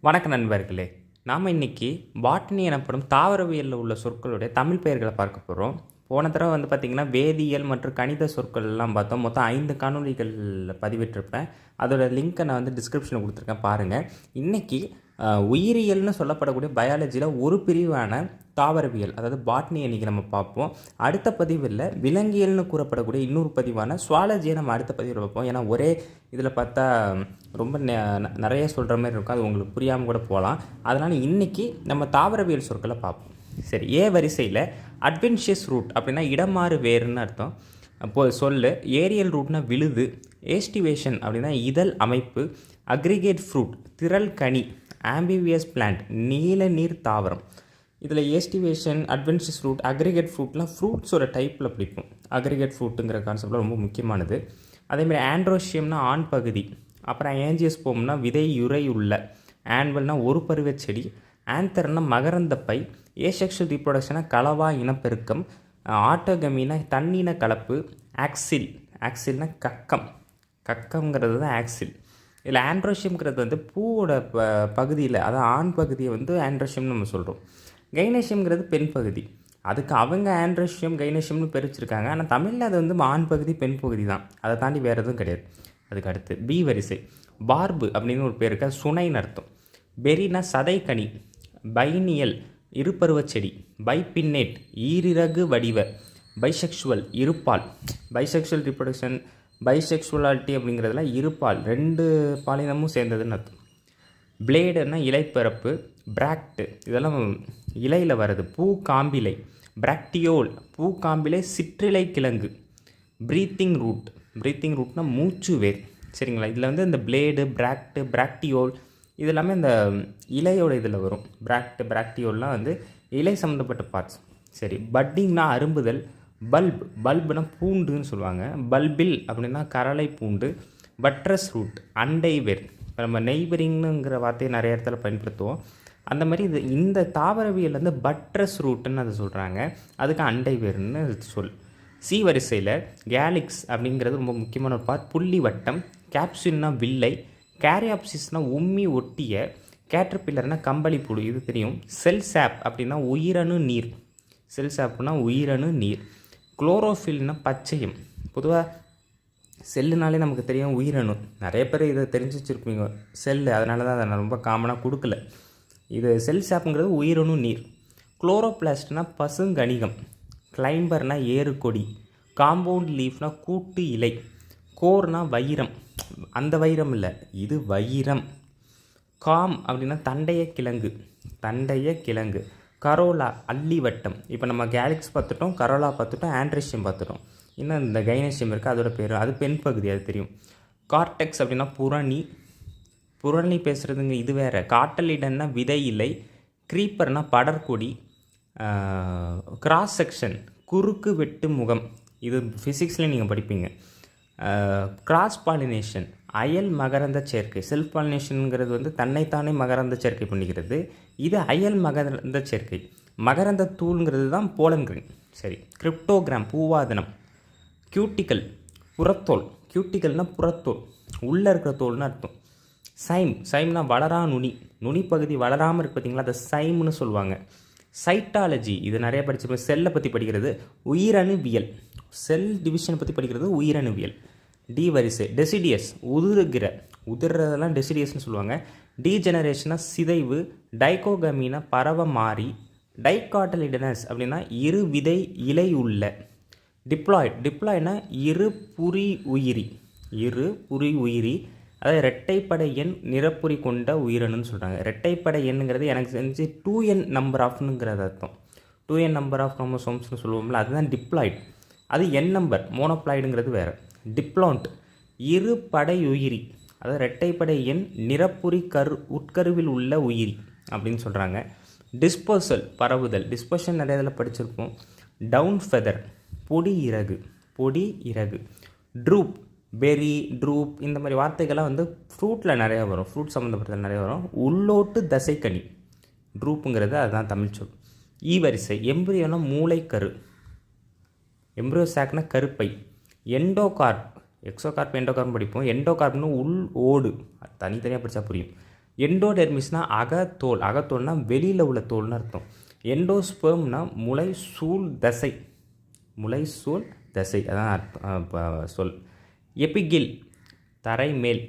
வணக்க நண்பர்களே. நாம் இன்னைக்கு பாட்னி எனப்படும் தாவரவியலில் உள்ள சொற்களுடைய தமிழ் பெயர்களை பார்க்க போகிறோம். போன தடவை பார்த்திங்கன்னா வேதியியல் மற்றும் கணித சொற்கள் எல்லாம் பார்த்தோம். மொத்தம் 5 காணொலிகள் பதிவிட்டிருப்பேன். அதோட லிங்க்கை நான் டிஸ்கிரிப்ஷனில் கொடுத்துருக்கேன், பாருங்கள். இன்றைக்கி உயிரியல்னு சொல்லப்படக்கூடிய பயாலஜியில் ஒரு பிரிவான தாவரவியல், அதாவது பாட்னி இன்றைக்கி நம்ம பார்ப்போம். அடுத்த பதிவில் விலங்கியல்னு கூறப்படக்கூடிய இன்னொரு பதிவான சுவாலஜியை நம்ம அடுத்த பதிவில் பார்ப்போம். ஏன்னா ஒரே இதில் பார்த்தா ரொம்ப நிறைய சொல்கிற மாதிரி இருக்கும், அது உங்களுக்கு புரியாமல் கூட போகலாம். அதனால் இன்றைக்கி நம்ம தாவரவியல் சொற்களை பார்ப்போம். சரி, ஏ வரிசையில் அட்வென்ஷியஸ் ரூட் அப்படின்னா இடமாறு வேறுன்னு அர்த்தம். அப்போது சொல்லு. ஏரியல் ரூட்னா விழுது. ஏஸ்டிவேஷன் அப்படின்னா இதழ் அமைப்பு. அக்ரிகேட் ஃப்ரூட் திரள் கனி. ஆம்பிவியஸ் பிளான்ட் நீல நீர் தாவரம். இதில் ஏஸ்டிவேஷன், அட்வென்ச்சர்ஸ் ரூட், அக்ரிகேட் ஃப்ரூட்லாம் ஃப்ரூட்ஸோட டைப்பில் பிடிக்கும். அக்ரிகேட் ஃப்ரூட்டுங்கிற கான்செப்டில் ரொம்ப முக்கியமானது. அதேமாதிரி ஆண்ட்ரோஷியம்னா ஆண் பகுதி. அப்புறம் ஏஞ்சியோஸ்போம்னா விதை யுரை உள்ள. ஆன்வல்னா ஒரு பருவ செடி. ஆந்தர்னா மகரந்த பை. ஏசெக்ஷுவல் ரீப்ரொடக்ஷனாக கலவா இனப்பெருக்கம். ஆட்டோகமினா தன்னின கலப்பு. ஆக்சில்னா கக்கம். கக்கம்ங்கிறது தான் ஆக்சில். இதில் ஆண்ட்ரோஷியம்ங்கிறது பூவோட பகுதியில், அதாவது ஆண் பகுதியை ஆண்ட்ரோஷியம்னு நம்ம சொல்கிறோம். கைனேஷியம்ங்கிறது பெண் பகுதி. அதுக்கு அவங்க ஆண்ட்ரோஷியம் கைனேஷியம்னு பிரிச்சிருக்காங்க. ஆனால் தமிழில் அது ஆண் பகுதி பெண் பகுதி தான், அதை தாண்டி வேறு எதுவும் கிடையாது. அதுக்கு அடுத்து பி வரிசை. பார்பு அப்படின்னு ஒரு பேர் இருக்கு, அது சுனைன்னு அர்த்தம். பெரினா சதைக்கனி. பைனியல் இருபருவ செடி. பைபின்னேட் ஈரிறகு வடிவ. பைசெக்சுவல் இருப்பால். பைசெக்சுவல் ரீப்ரொடக்ஷன், பைசெக்சுவலாலிட்டி அப்படிங்கிறதுல இருப்பால், 2 பாலினமும் சேர்ந்ததுன்னு அர்த்தம். பிளேடுன்னா இலைப்பரப்பு. பிராக்டு இதெல்லாம் இலையில் வருது. பூ காம்பிலை. பிராக்டியோல் பூக்காம்பிலை சிற்றிலை கிழங்கு. ப்ரீத்திங் ரூட்னா மூச்சு வேர். சரிங்களா? இதில் இந்த பிளேடு, பிராக்டு, பிராக்டியோல் இது எல்லாமே இந்த இலையோட இதில் வரும். பிராக்டியோல்லாம் இலை சம்மந்தப்பட்ட பார்ட்ஸ். சரி, பட்டிங்னா அரும்புதல். பல்புனா பூண்டுன்னு சொல்லுவாங்க. பல்பில் அப்படின்னா கரளை பூண்டு. பட்ரஸ் ரூட் அண்டை வேர். இப்போ நம்ம நெய்பரிங்னுங்கிற வார்த்தையை நிறைய இடத்துல பயன்படுத்துவோம். அந்த மாதிரி இந்த தாவரவியல் பட்ரஸ் ரூட்டுன்னு அதை சொல்கிறாங்க. அதுக்கு அண்டை வேர்னு சொல். சி வரிசையில் கேலிக்ஸ் அப்படிங்கிறது ரொம்ப முக்கியமான ஒரு பார்ட். புள்ளி வட்டம். கேப்சூல்னா வில்லை. கேரியாப்சிஸ்னா உம்மி ஒட்டிய. கேட்டர்பில்லர்னா கம்பளி புழு, இது தெரியும். செல் சாப் அப்படின்னா உயிரணு நீர். செல் சாப்னா உயிரணு நீர். குளோரோஃபில்னா பச்சையம். பொதுவாக செல்லுனாலே நமக்கு தெரியும் உயிரணு. நிறைய பேர் இதை தெரிஞ்சு வச்சுருப்பீங்க செல்லு, அதனால தான் அதை நான் ரொம்ப காமனாக கொடுக்கல. இது செல் சாப்புங்கிறது உயிரணு நீர். குளோரோபிளாஸ்ட்னா பசுங்கணிகம். கிளைம்பர்னா ஏறுகொடி. காம்பவுண்ட் லீஃப்னா கூட்டு இலை. கோர்னா வைரம். அந்த வைரம் இல்லை, இது வைரம். காம் அப்படின்னா தண்டைய கிழங்கு. கரோலா அல்லிவட்டம். இப்போ நம்ம கேலிக்ஸ் பார்த்துட்டோம், கரோலா பார்த்துட்டோம், ஆண்ட்ரிஷியம் பார்த்துட்டோம். இன்னும் இந்த கைனேஷியம் இருக்குது, அதோட பேர், அது பெண் பகுதி, அது தெரியும். கார்டெக்ஸ் அப்படின்னா புரணி பேசுகிறதுங்க, இது வேறு. காட்டலிடன்னா விதை இலை. க்ரீப்பர்னா படர்கொடி. கிராஸ் செக்ஷன் குறுக்கு வெட்டு முகம், இது ஃபிசிக்ஸ்லேயும் நீங்கள் படிப்பீங்க. கிராஸ் பாலினேஷன் அயல் மகரந்த சேர்க்கை. செல்ஃப் பாலினேஷனுங்கிறது தன்னைத்தானே மகரந்த சேர்க்கை பண்ணிக்கிறது. இது அயல் மகரந்த சேர்க்கை. மகரந்த தூள்ங்கிறது தான் போலன் கிரீன். சரி, கிரிப்டோகிராம் பூவாதனம். கியூட்டிக்கல் புறத்தோல். கியூட்டிக்கல்னால் புறத்தோல், உள்ளே இருக்கிற தோல்னு அர்த்தம். சைம்னா வளரா நுனி பகுதி வளராமல் இருக்கு பார்த்தீங்களா, அதை சைம்னு சொல்லுவாங்க. சைட்டாலஜி இது நிறைய படிச்சிருப்போம். செல்லை பற்றி படிக்கிறது. உயிரணுவியல், செல் டிவிஷனை பற்றி படிக்கிறது உயிரணுவியல். டி வரிசை. டெசிடியஸ் உதிர்றதெல்லாம் டெசிடியஸ்னு சொல்லுவாங்க. டீஜெனரேஷனா சிதைவு. டைகோகமினா பறவை மாறி. டைகாட்டலிடனஸ் அப்படின்னா இரு விதை இலை உள்ள. டிப்ளாய்னா இரு புரி உயிரி. அதாவது இரட்டைப்படை எண் நிறப்புரி கொண்ட உயிரணுன்னு சொல்கிறாங்க. இரட்டைப்படை எண்ணுங்கிறது எனக்கு தெரிஞ்சு 2n நம்பர் ஆஃப்னுங்கிறது அர்த்தம். 2n நம்பர் ஆஃப் குரோமோசோம்ஸ்னு சொல்லுவோம்ல, அதுதான் டிப்ளாய்ட். அது n நம்பர். மோனோப்ளாய்டுங்கிறது வேறு. டிப்ளாண்ட் இரு படை உயிரி, அதாவது இரட்டைப்படை எண் நிறப்புரி உட்கருவில் உள்ள உயிரி அப்படின்னு சொல்கிறாங்க. டிஸ்போசல் பரவுதல். டிஸ்போஷன் நிறைய இதில் படிச்சிருப்போம். டவுன் ஃபெதர் பொடி இறகு. ட்ரூப் பெரி, ட்ரூப் இந்த மாதிரி வார்த்தைகள்லாம் ஃப்ரூட்டில் நிறையா வரும். ஃப்ரூட் சம்மந்தப்பட்டதில் நிறைய வரும். உள்ளோட்டு தசைக்கனி. ட்ரூப்புங்கிறது அதுதான் தமிழ் சொல். ஈ வரிசை. எம்பிரியோனா மூளைக்கரு. எம்பிரியோ சாக்னா கருப்பை. எண்டோகார்ப் எக்ஸோகார்ப் எண்டோகார்ப் படிப்போம். எண்டோகார்ப்னு உள் ஓடு, தனித்தனியாக படித்தா புரியும். எண்டோடெர்மிஸ்னால் அகத்தோல், அகத்தோல்னால் வெளியில் உள்ள தோல்னு அர்த்தம். எண்டோஸ்பெர்ம்னா முளைசூல் தசை, முளைசூல் தசை அதான் அர்த்தம் சொல். எபிகில் தரை மேல்,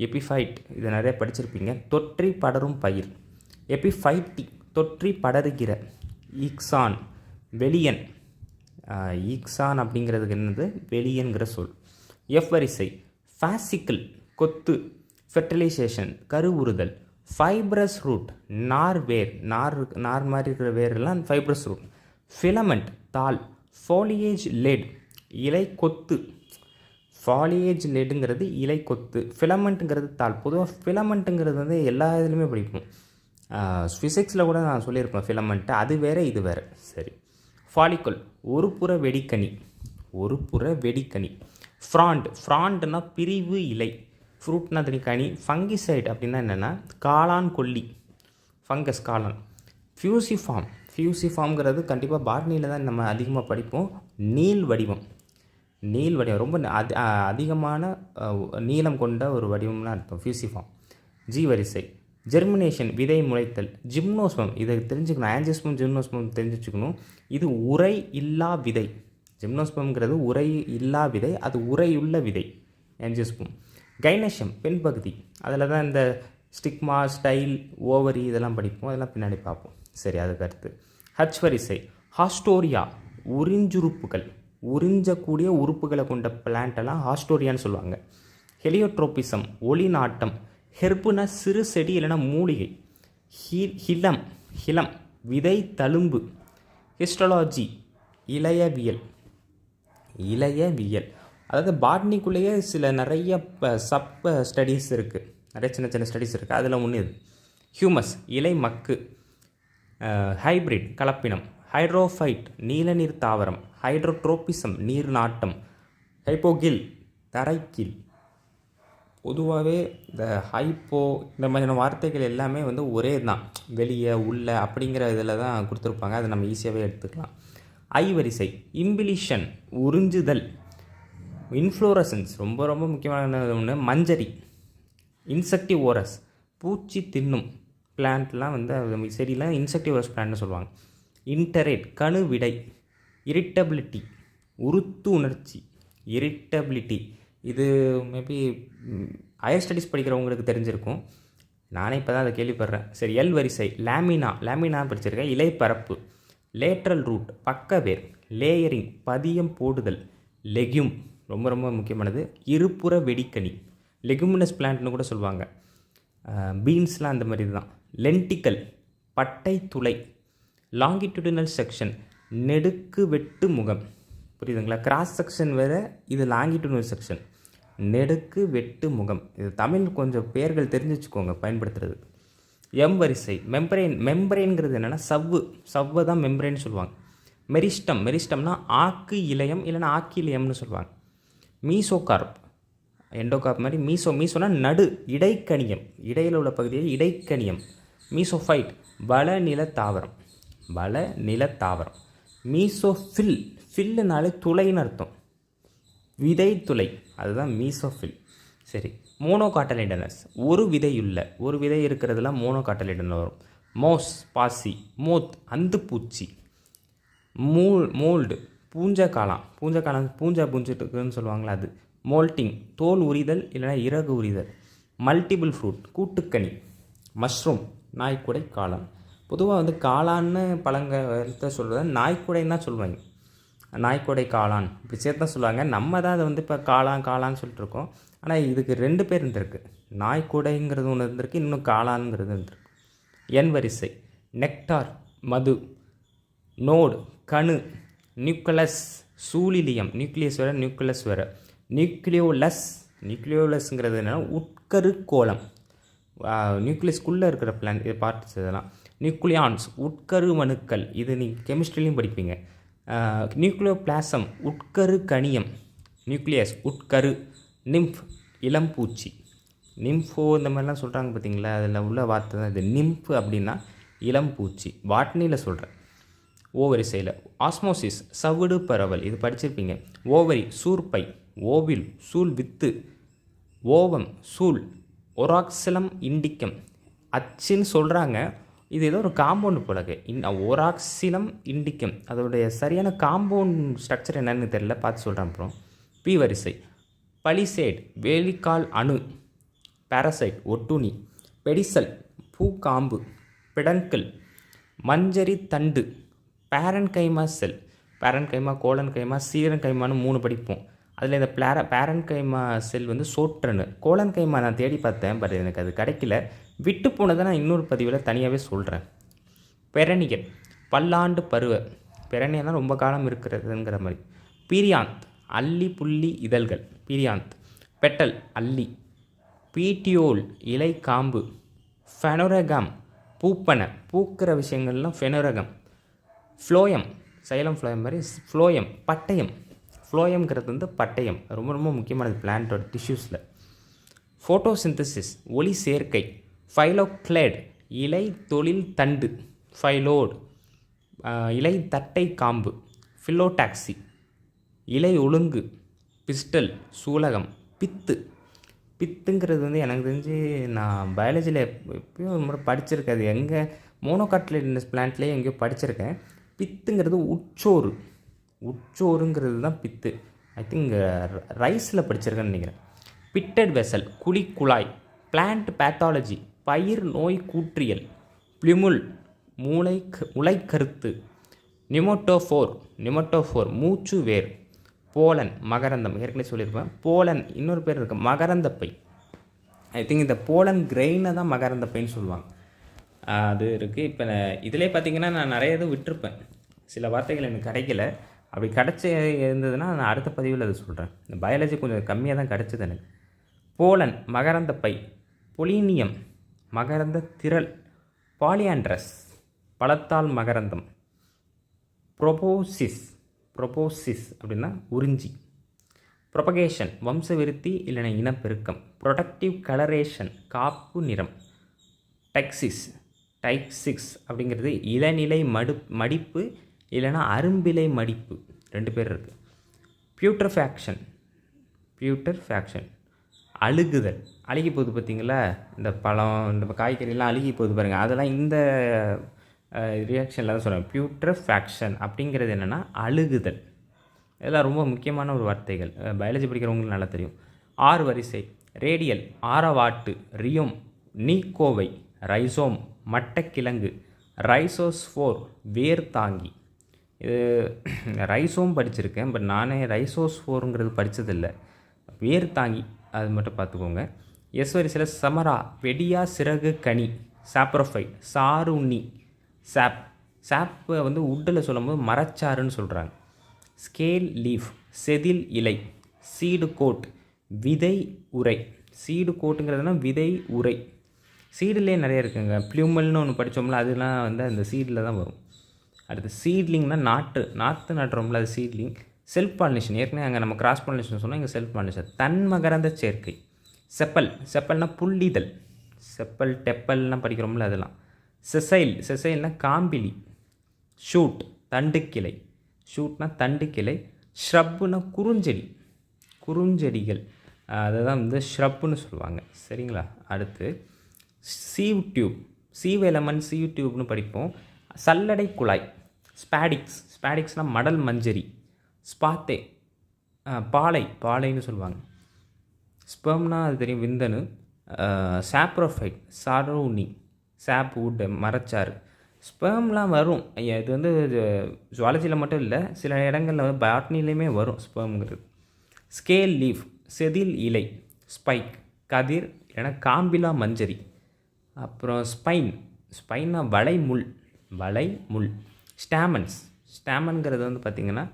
எபிஃபைட் இது நிறைய படிச்சிருப்பீங்க. தொற்றி படரும் பயிர், எபிஃபைட்டிக் தொற்றி படருகிற. ஈக்சான் வெளியன், ஈக்சான் அப்படிங்கிறதுக்கு என்னது வெளியன்கிற சொல். எஃப் வரிசை ஃபாசிக்கிள் கொத்து, ஃபெர்டிலைசேஷன் கருவுறுதல். ஃபைப்ரஸ் ரூட் நார் வேர், நார் மாதிரி இருக்கிற வேரெல்லாம் ஃபைப்ரஸ் ரூட். ஃபிலமெண்ட் தாள். ஃபாலியேஜ் லெட் இலை கொத்து, ஃபாலியேஜ் லெட்டுங்கிறது இலை கொத்து. ஃபிலமெண்ட்டுங்கிறது தாள். பொதுவாக ஃபிலமெண்ட்டுங்கிறது வந்து எல்லா இதுலேயுமே படிப்போம். ஃபிசிக்ஸில் கூட நான் சொல்லியிருப்பேன் ஃபிலமெண்ட்டு, அது வேறு இது வேறு. சரி, ஃபாலிக்கல் ஒரு புற வெடிக்கனி, ஒரு புற வெடிக்கனி. ஃப்ராண்ட், ஃப்ராண்ட்னா பிரிவு இலை. ஃப்ரூட்னா தனி கனி. ஃபங்கிசைட் அப்படின்னா என்னென்னா காளான் கொல்லி, ஃபங்கஸ் காளான். ஃபியூசிஃபார்ம், ஃபியூசிஃபார்ம்ங்கிறது கண்டிப்பாக பாட்னியில் தான் நம்ம அதிகமாக படிப்போம். நீள் வடிவம், நீள் வடிவம் ரொம்ப அதிகமான நீளம் கொண்ட ஒரு வடிவம்னு அர்த்தம் ஃபியூசிஃபார்ம். ஜி வரிசை ஜெர்மினேஷன் விதை முளைத்தல். ஜிம்னோஸ்பம் இதை தெரிஞ்சுக்கணும், ஆன்ஜியோஸ்பம் ஜிம்னோஸ்பம் தெரிஞ்சு வச்சுக்கணும். இது உரை இல்லா விதை. ஜிம்னோஸ்பம்ங்கிறது உரை இல்லா விதை, அது உரையுள்ள விதை ஆன்ஜியோஸ்பம். கைனேஷியம் பெண் பகுதி, அதில் தான் இந்த ஸ்டிக்மா ஸ்டைல் ஓவரி இதெல்லாம் படிப்போம், அதெல்லாம் பின்னாடி பார்ப்போம். சரி, அதுக்கு அடுத்து ஹச் வரிசை ஹாஸ்டோரியா உறிஞ்சுறுப்புகள், உறிஞ்சக்கூடிய உறுப்புகளை கொண்ட பிளான்ட்டெல்லாம் ஹாஸ்டோரியான்னு சொல்லுவாங்க. ஹெலியோட்ரோபிசம் ஒளி நாட்டம். ஹெர்புனா சிறு செடி இல்லைனா மூலிகை. ஹிலம், ஹிலம் விதை தழும்பு. ஹிஸ்டாலஜி இளையவியல், இளையவியல் அதாவது பாட்னிக்குள்ளேயே சில நிறைய சப் ஸ்டடீஸ் இருக்குது, நிறைய சின்ன சின்ன ஸ்டடீஸ் இருக்குது. அதில் ஒன்று இது. ஹியூமஸ் இலை மக்கு. ஹைப்ரிட் கலப்பினம். ஹைட்ரோஃபைட் நீலநீர் தாவரம். ஹைட்ரோட்ரோபிசம் நீர் நாட்டம். ஹைப்போகில் தரைக்கில். பொதுவாகவே இந்த ஹைப்போ இந்த மாதிரியான வார்த்தைகள் எல்லாமே வந்து ஒரே தான், வெளியே உள்ள அப்படிங்கிற இதில் தான் கொடுத்துருப்பாங்க, அதை நம்ம ஈஸியாகவே எடுத்துக்கலாம். ஐ வரிசை இம்பிலிஷன் உறிஞ்சுதல். இன்ஃப்ளோரசன்ஸ் ரொம்ப ரொம்ப முக்கியமான ஒன்று. மஞ்சரி. இன்செக்டிவோரஸ் பூச்சி தின்னும் பிளான்ட்லாம் வந்து செடியெலாம் இன்செக்டிவோரஸ் பிளான்ட்னு சொல்லுவாங்க. இன்டரேட் கணு விடை. இரிட்டபிலிட்டி உறுத்து உணர்ச்சி. இரிட்டபிலிட்டி இது மேபி ஹையர் ஸ்டடீஸ் படிக்கிறவங்களுக்கு தெரிஞ்சிருக்கும், நானே இப்போ தான் அதை கேள்விப்படுறேன். சரி, எல் வரிசை லேமினா, லேமினா படிச்சிருக்கேன். இலைப்பரப்பு. லேட்ரல் ரூட் பக்கவேர். லேயரிங் பதியம் போடுதல். லெக்யூம் ரொம்ப ரொம்ப முக்கியமானது. இருபுற வெடிக்கனி. லெகுமினஸ் பிளான்ட்னு கூட சொல்லுவாங்க. பீன்ஸ்லாம் அந்த மாதிரி தான். லென்டிக்கல் பட்டை துளை. லாங்கிடியூடினல் செக்ஷன் நெடுக்கு வெட்டு முகம். புரியுதுங்களா? கிராஸ் செக்ஷன் வேறு, இது லாங்கிடியூடினல் செக்ஷன். நெடுக்கு வெட்டு முகம். இது தமிழ் கொஞ்சம் பேர்கள் தெரிஞ்சு வச்சுக்கோங்க பயன்படுத்துறது. எம் வரிசை மெம்பரேன். மெம்பரேன்கிறது என்னென்னா சவ்வு, சவ்வை தான் மெம்பரேன்னு சொல்லுவாங்க. மெரிஸ்டம், மெரிஸ்டம்னா ஆக்கு இலையம் இல்லைன்னா ஆக்கி இலையம்னு சொல்லுவாங்க. மீசோகார்ப் எண்டோகார்ப் மாதிரி. மீசோனா நடு இடைக்கணியம், இடையில் உள்ள பகுதியை இடைக்கணியம். மீசோஃபைட் வளநில தாவரம், வளநில தாவரம். மீசோஃபில், ஃபில்லுனாலே துளைன்னு அர்த்தம், விதை துளை, அதுதான் மீசோஃபில். சரி, மோனோகாட்டலிடனஸ் ஒரு விதையுள்ள, ஒரு விதை இருக்கிறதுலாம் மோனோகாட்டலிடன் வரும். மோஸ் பாசி. மோத் அந்துப்பூச்சி. மோல்டு பூஞ்சக்காளான், பூஞ்சக்காளான் பூஞ்சா பூஞ்சிட்டுக்குன்னு சொல்லுவாங்களா அது. மோல்ட்டிங் தோல் உரிதல் இல்லைனா இறகு உரிதல். மல்டிபிள் ஃப்ரூட் கூட்டுக்கனி. மஷ்ரூம் நாய்க்குடை காளான். பொதுவாக வந்து காளான்னு பழங்கத்தை சொல்கிறத நாய்க்குடைன்னு தான் சொல்லுவாங்க. நாய்க்குடை காளான் இப்படி சேர்த்து தான் சொல்லுவாங்க. நம்ம தான் அதை வந்து இப்போ காளான்னு சொல்லிட்டுருக்கோம். ஆனால் இதுக்கு 2 பேர் இருந்திருக்கு. நாய்க்குடைங்கிறது ஒன்று இருந்திருக்கு, இன்னும் காளான்ங்கிறது இருந்திருக்கு. என் வரிசை நெக்டார் மது. நோடு கணு. நியூக்ளஸ் சூலிலியம். நியூக்ளியஸ் வேறு நியூக்ளஸ் வேறு. நியூக்ளியோலஸ், நியூக்ளியோலஸ்ங்கிறது என்னென்னா உட்கரு கோலம். நியூக்ளியஸ்குள்ளே இருக்கிற பிளான் இது பார்ட்ஸ் இதெல்லாம். நியூக்ளியான்ஸ் உட்கரு மணுக்கள், இது நீங்கள் கெமிஸ்ட்ரிலையும் படிப்பீங்க. நியூக்ளியோபிளாசம் உட்கரு கணியம். நியூக்ளியஸ் உட்கரு. நிம்ஃப் இளம்பூச்சி. நிம்ஃபோ இந்த மாதிரிலாம் சொல்கிறாங்க பார்த்தீங்களா, அதில் உள்ள வார்த்தை தான் இது. நிம்ஃப் அப்படின்னா இளம்பூச்சி. பாட்னியில் சொல்கிறேன். ஓவரிசையில் ஆஸ்மோசிஸ் சவுடு பரவல், இது படிச்சிருப்பீங்க. ஓவரி சூர்பை. ஓவில் Sool with. ஓவம் சூல். ஒராக்சிலம் இண்டிக்கம். அச்சுன்னு சொல்கிறாங்க. இது ஏதோ ஒரு காம்பவுண்டு போலக்கு. ஓராக்சிலம் இண்டிக்கம் அதோடைய சரியான காம்பவுண்ட் ஸ்ட்ரக்சர் என்னன்னு தெரியல, பார்த்து சொல்கிறேன் அப்புறம். பி வரிசை. பலிசேட் வேலிக்கால் அணு, பாரசைட் ஒட்டுண்ணி, பெடிசல் பூக்காம்பு, பெடன்கிள் மஞ்சரி தண்டு, பேரன்கைமா செல். பேரன்கைமா, கோலன்கைமா, சீரன்கைமான்னு 3 படிப்போம். அதில் இந்த பேரன்கைமா செல் வந்து சோற்றனு. கோலன்கைமா நான் தேடி பார்த்தேன், பட் எனக்கு அது கிடைக்கல. விட்டு போனதை நான் இன்னொரு பதிவில் தனியாகவே சொல்கிறேன். பெரணியல் பல்லாண்டு பருவ. பெரணியல்னா ரொம்ப காலம் இருக்கிறதுங்கிற மாதிரி. பீரியாந்த் அல்லி புள்ளி இதழ்கள், பீரியாந்த். பெட்டல் அல்லி. பீட்டியோல் இலை காம்பு. ஃபெனோரகம் பூப்பனை, பூக்கிற விஷயங்கள்லாம் ஃபெனோரகம். ஃப்ளோயம் சைலம் ஃப்ளோயம் மாதிரி ஃப்ளோயம் பட்டயம். ஃப்ளோயம்ங்கிறது வந்து பட்டயம், ரொம்ப ரொம்ப முக்கியமானது பிளான்ட்டோட டிஷ்யூஸில். ஃபோட்டோசிந்தசிஸ் ஒளி சேர்க்கை. ஃபைலோக்ளேட் இலை தொழில் தண்டு. ஃபைலோடு இலை தட்டை காம்பு. ஃபிலோடாக்சி இலை ஒழுங்கு. பிஸ்டல் சூலகம். பித்து. பித்துங்கிறது வந்து எனக்கு தெரிஞ்சு நான் பயாலஜியில் எப்பயும் ஒரு முறை படிச்சிருக்கேன். அது எங்கே மோனோகாட்லேட்னஸ் பிளான்ட்லேயே எங்கேயோ படிச்சிருக்கேன். பித்துங்கிறது உச்சோறு. உச்சோறுங்கிறது தான் பித்து. ஐ திங்க் ரைஸில் படிச்சிருக்கேன்னு நினைக்கிறேன். பிட்டட் வெசல் குழி குழாய். பிளான்ட் பேத்தாலஜி பயிர் நோய் கூற்றியல். பிளிமுல் முளைக்கருத்து. நிமோட்டோஃபோர் மூச்சு வேர். போலன் மகரந்தம், ஏற்கனவே சொல்லியிருப்பேன். போலன் இன்னொரு பேர் இருக்குது மகரந்தப்பை. ஐ திங்க் இந்த போலன் கிரெயினை தான் மகரந்தப்பைன்னு சொல்லுவாங்க. அது இருக்குது. இப்போ இதிலே பார்த்திங்கன்னா நான் நிறைய இது விட்டுருப்பேன், சில வார்த்தைகள் எனக்கு கிடைக்கல. அப்படி கிடச்சி இருந்ததுன்னா நான் அடுத்த பதிவில் அது சொல்கிறேன். இந்த பயாலஜி கொஞ்சம் கம்மியாக தான் கிடச்சிது எனக்கு. போலன் மகரந்தப்பை. பொலினியம் மகரந்த திரள். பாலியாண்ட்ரஸ் பழத்தால் மகரந்தம். ப்ரொபோசிஸ் அப்படின்னா உறிஞ்சி. ப்ரொபகேஷன் வம்ச விருத்தி இல்லைனா இனப்பெருக்கம். ப்ரொடக்டிவ் கலரேஷன் காப்பு நிறம். டைக்சிஸ் அப்படிங்கிறது இளநிலை மடிப்பு இல்லைனா அரும்பிலை மடிப்பு, 2 பேர் இருக்குது. பியூட்டர்ஃபேக்ஷன் அழுகுதல். அழுகி போகுது பார்த்திங்களா, இந்த பழம் இந்த காய்கறிலாம் அழுகி போகுது பாருங்கள், அதெல்லாம் இந்த ரியாக்ஷனில் தான் சொல்கிறேன். பியூட்டர்ஃபேக்ஷன் அப்படிங்கிறது என்னென்னா அழுகுதல். இதெல்லாம் ரொம்ப முக்கியமான ஒரு வார்த்தைகள், பயாலஜி படிக்கிறவங்களுக்கு நல்லா தெரியும். 6 வரிசை. ரேடியல் ஆரவாட்டு. ரியோம் நீக்கோவை. ரைசோம் மட்டக்கிழங்கு. ரைசோஸ்ஃபோர் வேர் தாங்கி. இது ரைசோம் படிச்சிருக்கேன், பட் நானே ரைசோஸ்ஃபோருங்கிறது படித்ததில்லை. வேர் தாங்கி அது மட்டும் பார்த்துக்கோங்க. எஸ் வரிசையில் சமரா வெடியா சிறகு கனி. சாப்ரோஃபை சாறு உண்ணி. சாப்பை வந்து உட்டில் சொல்லும்போது மரச்சாறுன்னு சொல்கிறாங்க. ஸ்கேல் லீஃப் செதில் இலை. சீடு கோட் விதை உரை. சீடு கோட்டுங்கிறதுனா விதை உரை. சீடுலேயே நிறைய இருக்குங்க. ப்ளூமல்னு ஒன்று படித்தோம்ல, அதெல்லாம் வந்து அந்த சீடில் தான் வரும். அடுத்து சீட்லிங்னா நாற்று நட்டுறோம்ல, அது சீட்லிங். செல்ஃப் பாலினேஷன் ஏற்கனவே அங்கே நம்ம கிராஸ் பாலினேஷன் சொன்னால் இங்கே செல்ஃப் பாலினேஷன். தன்மகரந்த சேர்க்கை. செப்பல்னா புள்ளிதழ். செப்பல் டெப்பல்லாம் படிக்கிறோம்ல அதெல்லாம். செசைல்னா காம்பிலி. ஷூட் தண்டுக்கிளை. ஷூட்னா தண்டுக்கிளை. ஷ்ரப்புனா குறுஞ்செடிகள், அதை தான் வந்து ஷ்ரப்புன்னு சொல்லுவாங்க. சரிங்களா. அடுத்து சீவ் டியூப்னு படிப்போம். சல்லடை குழாய். ஸ்பாடிக்ஸ்னால் மடல் மஞ்சரி. ஸ்பாத்தே பாலைன்னு சொல்லுவாங்க. ஸ்பெர்ம்னா அது தெரியும், விந்தணு. சாப்ரோஃபைட் சாரோனி. வுட் மரச்சாறு. ஸ்பெர்ம்லாம் வரும். இது வந்து ஜுவாலஜியில் மட்டும் இல்லை, சில இடங்களில் வந்து பாட்னிலையுமே வரும் ஸ்பெர்ம்ங்கிறது. ஸ்கேல் லீஃப் செதில் இலை. ஸ்பைக் கதிர் இல்லைனா காம்பிலா மஞ்சரி. அப்புறம் ஸ்பைன்னா வளைமுள். ஸ்டாமன்ங்கிறது வந்து பார்த்திங்கன்னா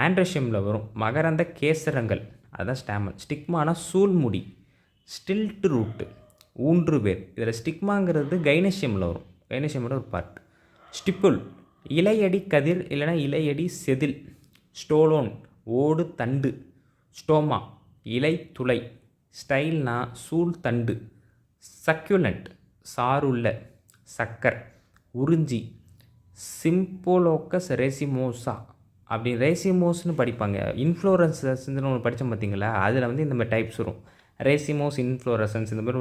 ஆண்ட்ரஷியமில் வரும். மகரந்த கேசரங்கள் அதுதான் ஸ்டாமன். ஸ்டிக்மானா சூழ்முடி. ஸ்டில்ட் ரூட்டு ஊன்று வேர். இதில் ஸ்டிக்மாங்கிறது கைனேஷியமில் வரும், கைனேஷியமோட ஒரு பார்ட். ஸ்டிப்புல் இலையடி கதிர் இல்லைனா இலையடி செதில். ஸ்டோலோன் ஓடு தண்டு. ஸ்டோமா இலை துளை. ஸ்டைல்னா சூழ் தண்டு. சக்யூலண்ட் சாருள்ள. சக்கர் உறிஞ்சி. சிம்போலோக்கஸ் ரேசிமோசா அப்படி ரேசிமோஸ்னு படிப்பாங்க. இன்ஃப்ளோரன்சஸ்ன்னு ஒன்று படித்தோம் பார்த்தீங்களா, அதில் வந்து இந்த மாதிரி டைப்ஸ் வரும். ரேசிமோஸ் இன்ஃப்ளோரசன்ஸ் இந்த மாதிரி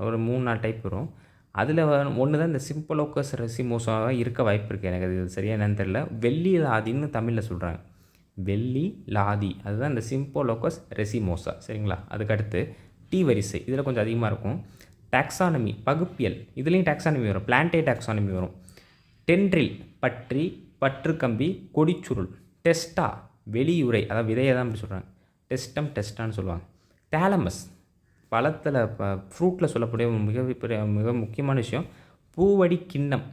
ஒரு 3-4 டைப் வரும். அதில் ஒன்று தான் இந்த சிம்பலோக்கஸ் ரெசிமோசாவாக இருக்க வாய்ப்பு இருக்குது. எனக்கு அது சரியாக என்னன்னு தெரியல. வெள்ளி லாதின்னு தமிழில் சொல்கிறாங்க. வெள்ளி லாதி அதுதான் இந்த சிம்போலோக்கஸ் ரெசிமோசா. சரிங்களா? அதுக்கடுத்து டி வரிசை இதில் கொஞ்சம் அதிகமாக இருக்கும். டாக்ஸானமி பகுப்பியல் இதுலேயும் டாக்ஸானமி வரும். பிளான்டே டாக்ஸானமி வரும். டென்ட்ரில் பற்றி பற்றுக்கம்பி கொடிச்சுருள். டெஸ்டா வெளியுறை அதாவது விதையை தான் அப்படி சொல்கிறாங்க. டெஸ்டம் டெஸ்டான்னு சொல்லுவாங்க. தேலமஸ் பழத்தில் ஃப்ரூட்டில் சொல்லக்கூடிய மிக முக்கியமான விஷயம் பூவடி கிண்ணம்.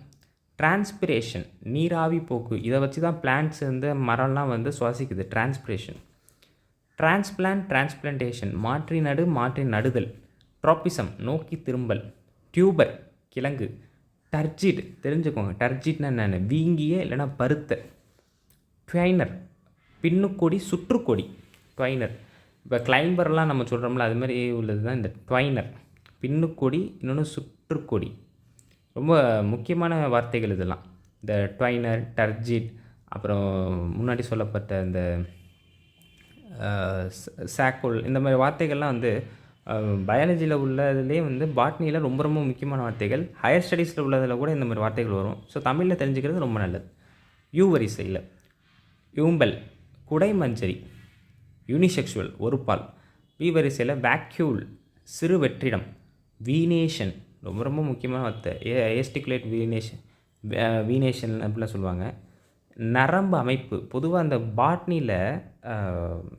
டிரான்ஸ்பிரேஷன் நீராவி போக்கு இதை வச்சு தான் பிளான்ட்ஸ் வந்து மரம்லாம் வந்து சுவாசிக்குது. டிரான்ஸ்பிரேஷன். டிரான்ஸ்பிளான்டேஷன் மாற்றி நடுதல். ட்ராபிசம் நோக்கி திரும்பல். டியூபர் கிழங்கு. டர்ஜிட் தெரிஞ்சுக்கோங்க. டர்ஜிட்னா என்னென்ன வீங்கிய இல்லைனா பருத்த. ட்வைனர் பின்னுக்கொடி சுற்றுக்கொடி. ட்வைனர் இப்போ கிளைம்பர்லாம் நம்ம சொல்கிறோம்ல அது மாதிரி உள்ளது தான் இந்த ட்வைனர். பின்னுக்கொடி இன்னொன்று சுற்றுக்கொடி. ரொம்ப முக்கியமான வார்த்தைகள் இதெல்லாம். இந்த ட்வைனர் டர்ஜிட் அப்புறம் முன்னாடி சொல்லப்பட்ட இந்த சாக்குல் இந்த மாதிரி வார்த்தைகள்லாம் வந்து பயாலஜியில் உள்ளதுலேயே வந்து பாட்னியில் ரொம்ப ரொம்ப முக்கியமான வார்த்தைகள். ஹையர் ஸ்டடீஸில் உள்ளதில் கூட இந்த மாதிரி வார்த்தைகள் வரும். ஸோ தமிழில் தெரிஞ்சுக்கிறது ரொம்ப நல்லது. யூ வரிசையில் யூம்பல் குடைமஞ்சரி யூனிசெக்சுவல் ஒரு பால். வி வரிசையில் வேக்யூல் சிறு வெற்றிடம். வீனேஷன் ரொம்ப ரொம்ப முக்கியமான வார்த்தை. ஏஸ்டிகுலேட் வீனேஷன் அப்படிலாம் சொல்லுவாங்க. நரம்பு அமைப்பு பொதுவாக அந்த பாட்னியில்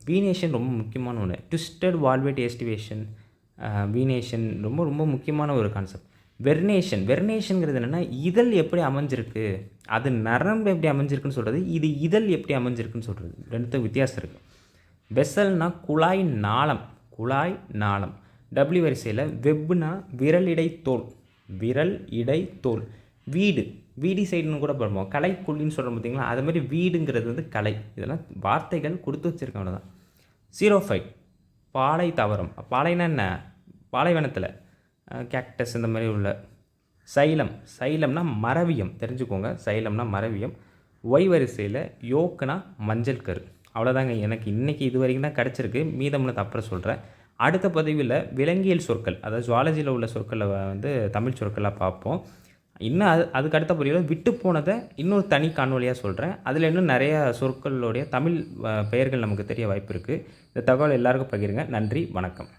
வீனேஷன் ரொம்ப முக்கியமான ஒன்று. ட்விஸ்டட் வால்வேட் ஏஸ்டிவேஷன் வீனேஷன் ரொம்ப ரொம்ப முக்கியமான ஒரு கான்செப்ட். வெர்னேஷன்ங்கிறது என்னென்னா இதழ் எப்படி அமைஞ்சிருக்கு, அது நரம்பு எப்படி அமைஞ்சிருக்குன்னு சொல்கிறது, இது இதழ் எப்படி அமைஞ்சிருக்குன்னு சொல்கிறது. ரெண்டுத்துக்கும் வித்தியாசம் இருக்குது. வெசல்னா குழாய் நாளம். டபிள்யூ வரிசையில் வெப்னா விரல் இடை தோல். வீடி சைடுன்னு கூட பண்ணுவோம். கலைக்குள்ளின்னு சொல்கிறோம் பார்த்தீங்களா, அது மாதிரி வீடுங்கிறது வந்து கலை. இதெல்லாம் வார்த்தைகள் கொடுத்து வச்சுருக்கேன் அவ்வளோதான். 05 பாலை தாவரம். பாலைனா என்ன, பாலைவனத்தில் கேக்டஸ் இந்த மாதிரி உள்ள. சைலம்னா மரவியம் தெரிஞ்சுக்கோங்க. சைலம்னா மரவியம். ஒய் வரிசையில் யோக்குனா மஞ்சள் கரு. அவ்வளோதாங்க எனக்கு இன்றைக்கி இது வரைக்கும் தான் கிடச்சிருக்கு. மீதம்னு அப்புறம் சொல்கிறேன். அடுத்த பதிவில் விலங்கியல் சொற்கள் அதாவது ஜுவாலஜியில் உள்ள சொற்களை வந்து தமிழ் சொற்களாக பார்ப்போம். இன்னும் அதுக்கு அடுத்த பதிவில் விட்டு போனதை இன்னொரு தனி காணொலியாக சொல்கிறேன். அதில் இன்னும் நிறையா சொற்களுடைய தமிழ் பெயர்கள் நமக்கு தெரிய வாய்ப்பு இருக்குது. இந்த தகவல் எல்லாருக்கும் பகிருங்க. நன்றி, வணக்கம்.